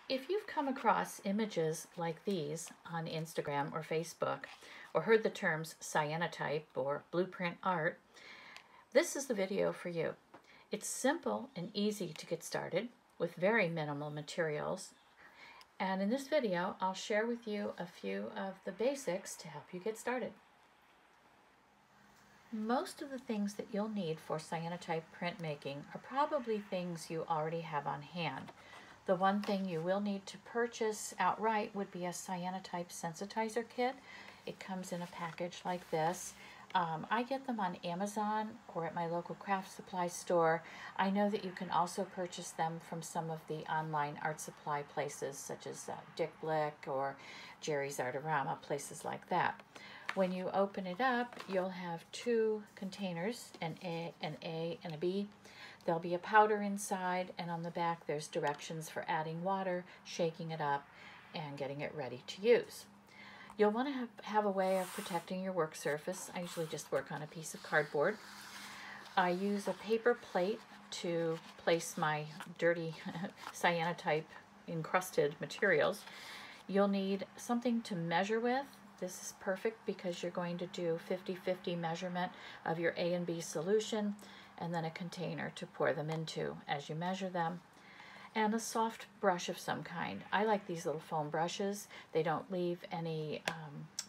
If you've come across images like these on Instagram or Facebook, or heard the terms cyanotype or blueprint art, this is the video for you. It's simple and easy to get started with very minimal materials. And in this video, I'll share with you a few of the basics to help you get started. Most of the things that you'll need for cyanotype printmaking are probably things you already have on hand. The one thing you will need to purchase outright would be a cyanotype sensitizer kit. It comes in a package like this. I get them on Amazon or at my local craft supply store. I know that you can also purchase them from some of the online art supply places such as Dick Blick or Jerry's Artorama, places like that. When you open it up, you'll have two containers, an A and a B. There'll be a powder inside, and on the back there's directions for adding water, shaking it up, and getting it ready to use. You'll want to have a way of protecting your work surface. I usually just work on a piece of cardboard. I use a paper plate to place my dirty cyanotype encrusted materials. You'll need something to measure with. This is perfect because you're going to do 50-50 measurement of your A and B solution, and then a container to pour them into as you measure them, and a soft brush of some kind. I like these little foam brushes. They don't leave any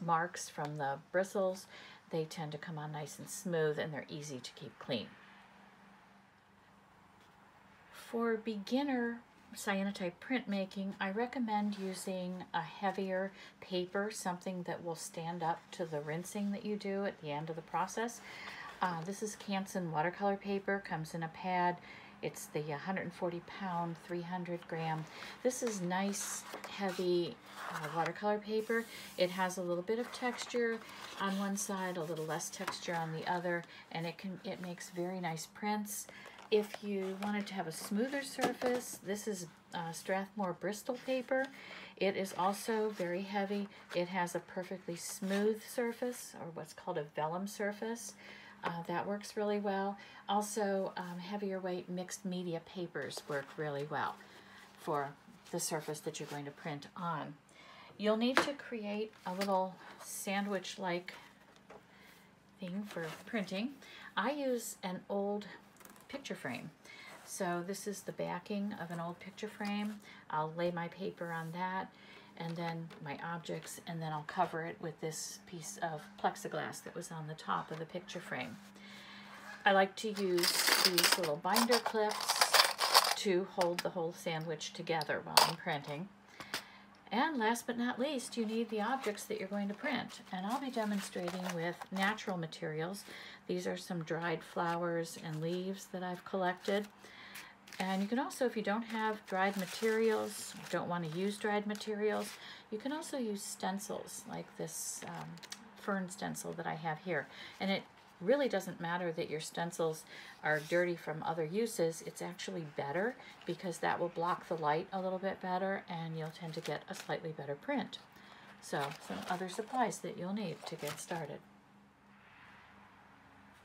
marks from the bristles. They tend to come on nice and smooth, and they're easy to keep clean. For beginner cyanotype printmaking, I recommend using a heavier paper, something that will stand up to the rinsing that you do at the end of the process. This is Canson watercolor paper, comes in a pad. It's the 140 pound, 300 gram. This is nice, heavy watercolor paper. It has a little bit of texture on one side, a little less texture on the other, and it makes very nice prints. If you wanted to have a smoother surface, this is Strathmore Bristol paper. It is also very heavy. It has a perfectly smooth surface, or what's called a vellum surface. That works really well. Also, heavier weight mixed media papers work really well for the surface that you're going to print on. You'll need to create a little sandwich-like thing for printing. I use an old picture frame. So this is the backing of an old picture frame. I'll lay my paper on that, and then my objects, and then I'll cover it with this piece of plexiglass that was on the top of the picture frame. I like to use these little binder clips to hold the whole sandwich together while I'm printing. And last but not least, you need the objects that you're going to print. And I'll be demonstrating with natural materials. These are some dried flowers and leaves that I've collected. And you can also, if you don't have dried materials, don't want to use dried materials, you can also use stencils like this fern stencil that I have here. And it really doesn't matter that your stencils are dirty from other uses. It's actually better because that will block the light a little bit better, and you'll tend to get a slightly better print. So some other supplies that you'll need to get started.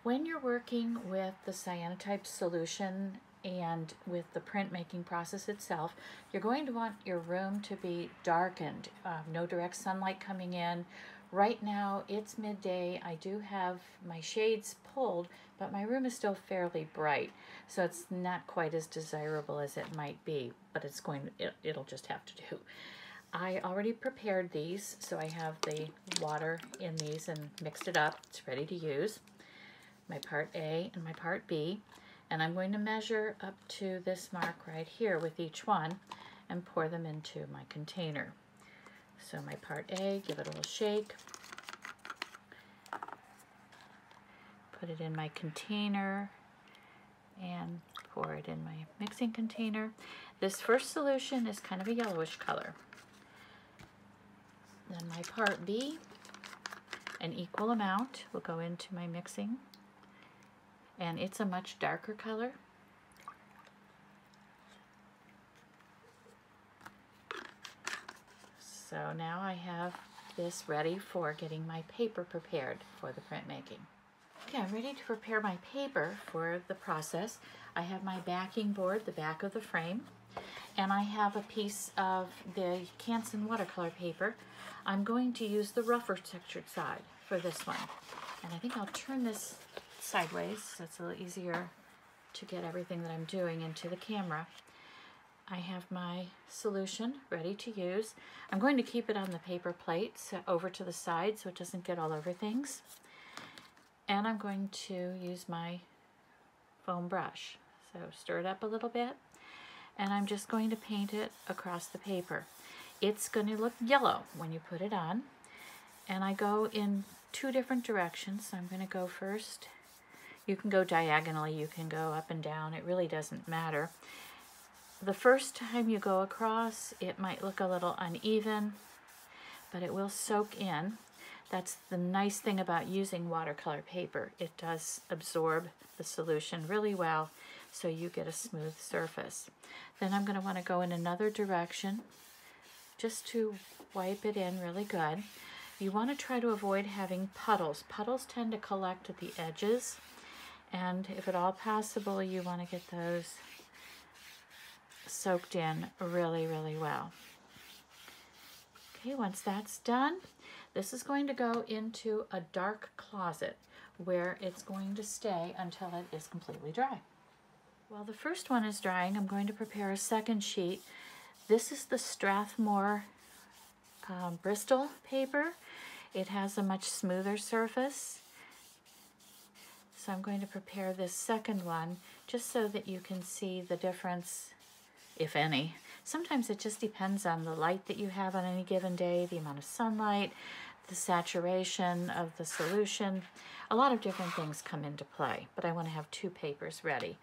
When you're working with the cyanotype solution and with the printmaking process itself, you're going to want your room to be darkened, no direct sunlight coming in. Right now it's midday. I do have my shades pulled, but my room is still fairly bright, so it's not quite as desirable as it might be, but it'll just have to do. I already prepared these, so I have the water in these and mixed it up. It's ready to use. My part A and my part B. And I'm going to measure up to this mark right here with each one and pour them into my container. So my part A, give it a little shake. Put it in my container and pour it in my mixing container. This first solution is kind of a yellowish color. Then my part B, an equal amount, will go into my mixing. And it's a much darker color. So now I have this ready for getting my paper prepared for the printmaking. Okay, I'm ready to prepare my paper for the process. I have my backing board, the back of the frame, and I have a piece of the Canson watercolor paper. I'm going to use the rougher textured side for this one. And I think I'll turn this sideways so it's a little easier to get everything that I'm doing into the camera. I have my solution ready to use. I'm going to keep it on the paper plate so over to the side so it doesn't get all over things. And I'm going to use my foam brush. So stir it up a little bit, and I'm just going to paint it across the paper. It's going to look yellow when you put it on, and I go in 2 different directions. So I'm going to go first. You can go diagonally, you can go up and down, it really doesn't matter. The first time you go across, it might look a little uneven, but it will soak in. That's the nice thing about using watercolor paper. It does absorb the solution really well, so you get a smooth surface. Then I'm going to want to go in another direction just to wipe it in really good. You want to try to avoid having puddles. Puddles tend to collect at the edges, and if at all possible, you want to get those soaked in really, really well. Okay, once that's done, this is going to go into a dark closet where it's going to stay until it is completely dry. While the first one is drying, I'm going to prepare a second sheet. This is the Strathmore Bristol paper. It has a much smoother surface. So I'm going to prepare this second one just so that you can see the difference, if any. Sometimes it just depends on the light that you have on any given day, the amount of sunlight, the saturation of the solution. A lot of different things come into play, but I want to have 2 papers ready.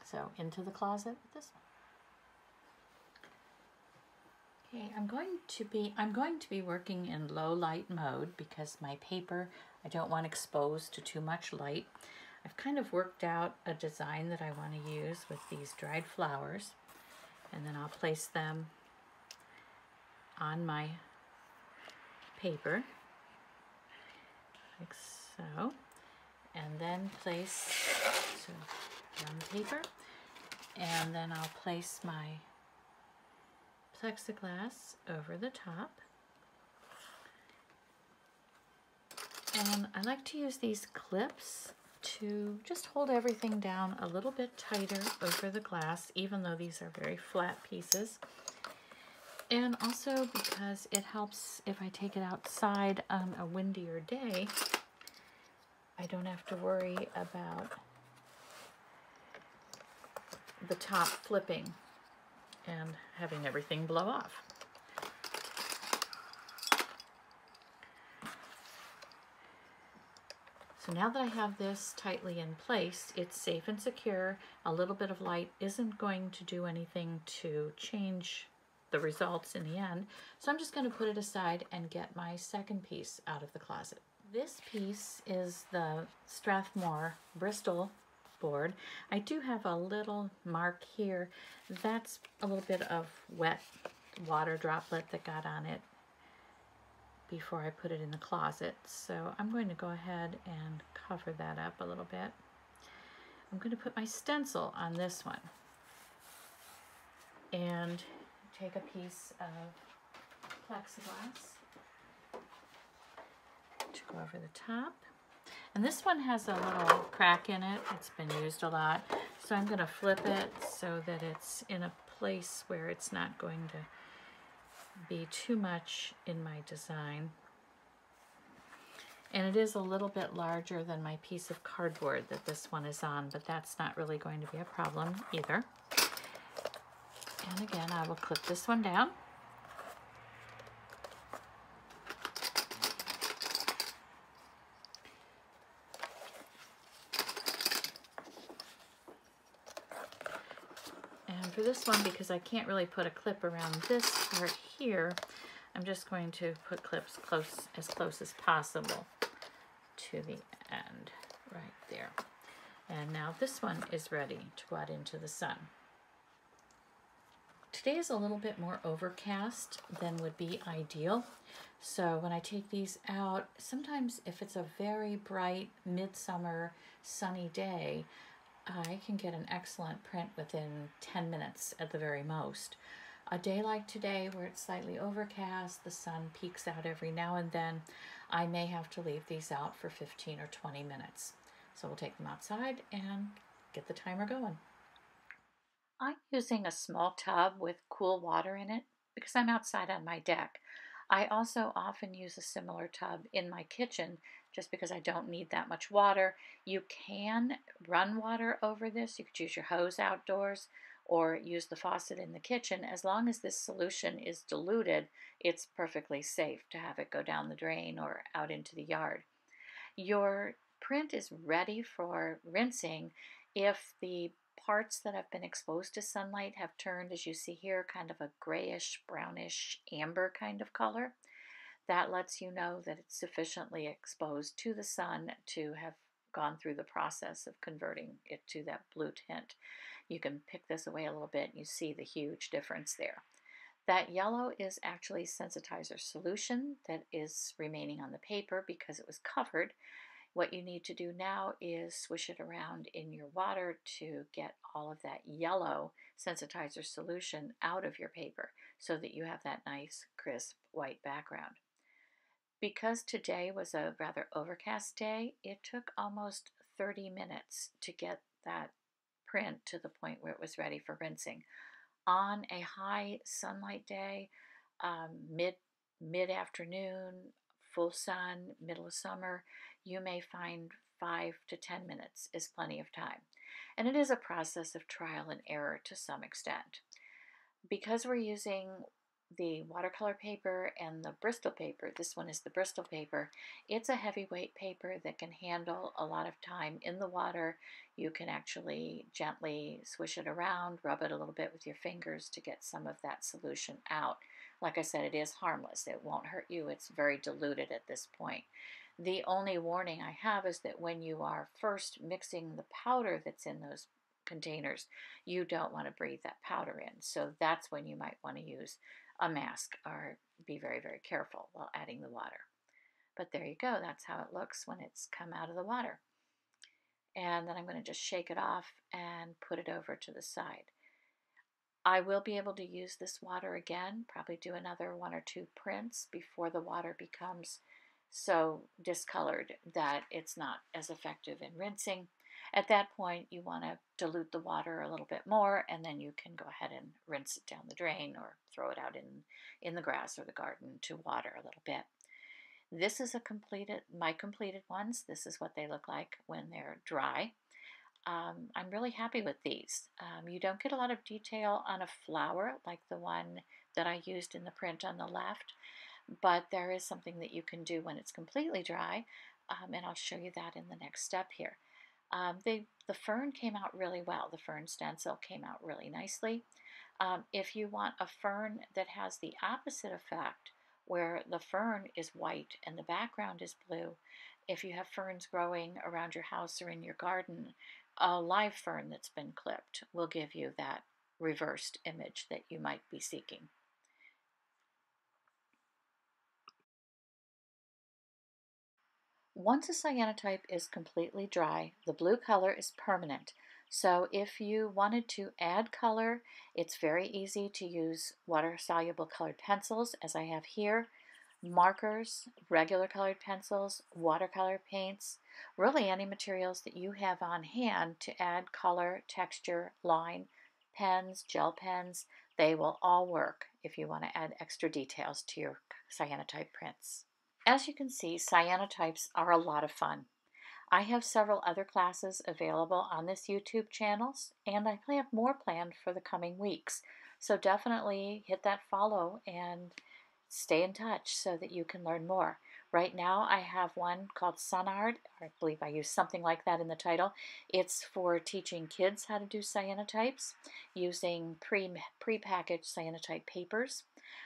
So into the closet with this one. Okay, I'm going to be working in low light mode because my paper I don't want exposed to too much light. I've kind of worked out a design that I want to use with these dried flowers, and then I'll place them on my paper like so, and then place on the paper, and then I'll place my plexiglass over the top. And I like to use these clips to just hold everything down a little bit tighter over the glass, even though these are very flat pieces. And also because it helps if I take it outside on a windier day, I don't have to worry about the top flipping and having everything blow off. So now that I have this tightly in place, it's safe and secure. A little bit of light isn't going to do anything to change the results in the end. So I'm just going to put it aside and get my second piece out of the closet. This piece is the Strathmore Bristol board. I do have a little mark here. That's a little bit of wet water droplet that got on it before I put it in the closet. So I'm going to go ahead and cover that up a little bit. I'm going to put my stencil on this one and take a piece of plexiglass to go over the top. And this one has a little crack in it. It's been used a lot. So I'm going to flip it so that it's in a place where it's not going to be too much in my design. And it is a little bit larger than my piece of cardboard that this one is on, but that's not really going to be a problem either. And again, I will clip this one down. And for this one, because I can't really put a clip around this part here, I'm just going to put clips as close as possible to the end right there. And now this one is ready to go out into the sun. Today is a little bit more overcast than would be ideal. So when I take these out, sometimes if it's a very bright midsummer sunny day, I can get an excellent print within 10 minutes at the very most. A day like today, where it's slightly overcast, the sun peeks out every now and then, I may have to leave these out for 15 or 20 minutes. So we'll take them outside and get the timer going. I'm using a small tub with cool water in it because I'm outside on my deck. I also often use a similar tub in my kitchen just because I don't need that much water. You can run water over this. You could use your hose outdoors or use the faucet in the kitchen. As long as this solution is diluted, it's perfectly safe to have it go down the drain or out into the yard. Your print is ready for rinsing if the parts that have been exposed to sunlight have turned, as you see here, kind of a grayish, brownish, amber kind of color. That lets you know that it's sufficiently exposed to the sun to have gone through the process of converting it to that blue tint. You can pick this away a little bit and you see the huge difference there. That yellow is actually sensitizer solution that is remaining on the paper because it was covered. What you need to do now is swish it around in your water to get all of that yellow sensitizer solution out of your paper so that you have that nice crisp white background. Because today was a rather overcast day, it took almost 30 minutes to get that print to the point where it was ready for rinsing. On a high sunlight day, mid afternoon, full sun, middle of summer, you may find 5 to 10 minutes is plenty of time. And it is a process of trial and error to some extent. Because we're using the watercolor paper and the Bristol paper, this one is the Bristol paper, it's a heavyweight paper that can handle a lot of time in the water. You can actually gently swish it around, rub it a little bit with your fingers to get some of that solution out. Like I said, it is harmless. It won't hurt you. It's very diluted at this point. The only warning I have is that when you are first mixing the powder that's in those containers, you don't want to breathe that powder in. So that's when you might want to use a mask or be very, very careful while adding the water. But there you go. That's how it looks when it's come out of the water. And then I'm going to just shake it off and put it over to the side. I will be able to use this water again, probably do another 1 or 2 prints before the water becomes so discolored that it's not as effective in rinsing. At that point, you want to dilute the water a little bit more, and then you can go ahead and rinse it down the drain or throw it out in the grass or the garden to water a little bit. This is my completed ones. This is what they look like when they're dry. I'm really happy with these. You don't get a lot of detail on a flower like the one that I used in the print on the left, but there is something that you can do when it's completely dry, and I'll show you that in the next step here. The fern came out really well. The fern stencil came out really nicely. If you want a fern that has the opposite effect, where the fern is white and the background is blue, if you have ferns growing around your house or in your garden, a live fern that's been clipped will give you that reversed image that you might be seeking. Once a cyanotype is completely dry, the blue color is permanent. So if you wanted to add color, it's very easy to use water-soluble colored pencils, as I have here, markers, regular colored pencils, watercolor paints, really any materials that you have on hand to add color, texture, line, pens, gel pens. They will all work if you want to add extra details to your cyanotype prints. As you can see, cyanotypes are a lot of fun. I have several other classes available on this YouTube channel, and I have more planned for the coming weeks. So definitely hit that follow and stay in touch so that you can learn more. Right now I have one called Sunart, I believe I use something like that in the title. It's for teaching kids how to do cyanotypes using pre-packaged cyanotype papers.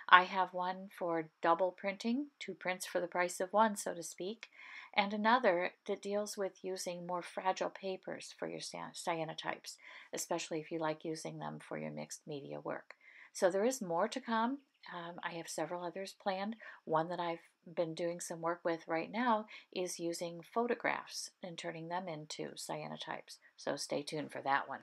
I have one for double printing, 2 prints for the price of 1, so to speak, and another that deals with using more fragile papers for your cyanotypes, especially if you like using them for your mixed media work. So there is more to come. I have several others planned. One that I've been doing some work with right now is using photographs and turning them into cyanotypes. So stay tuned for that one.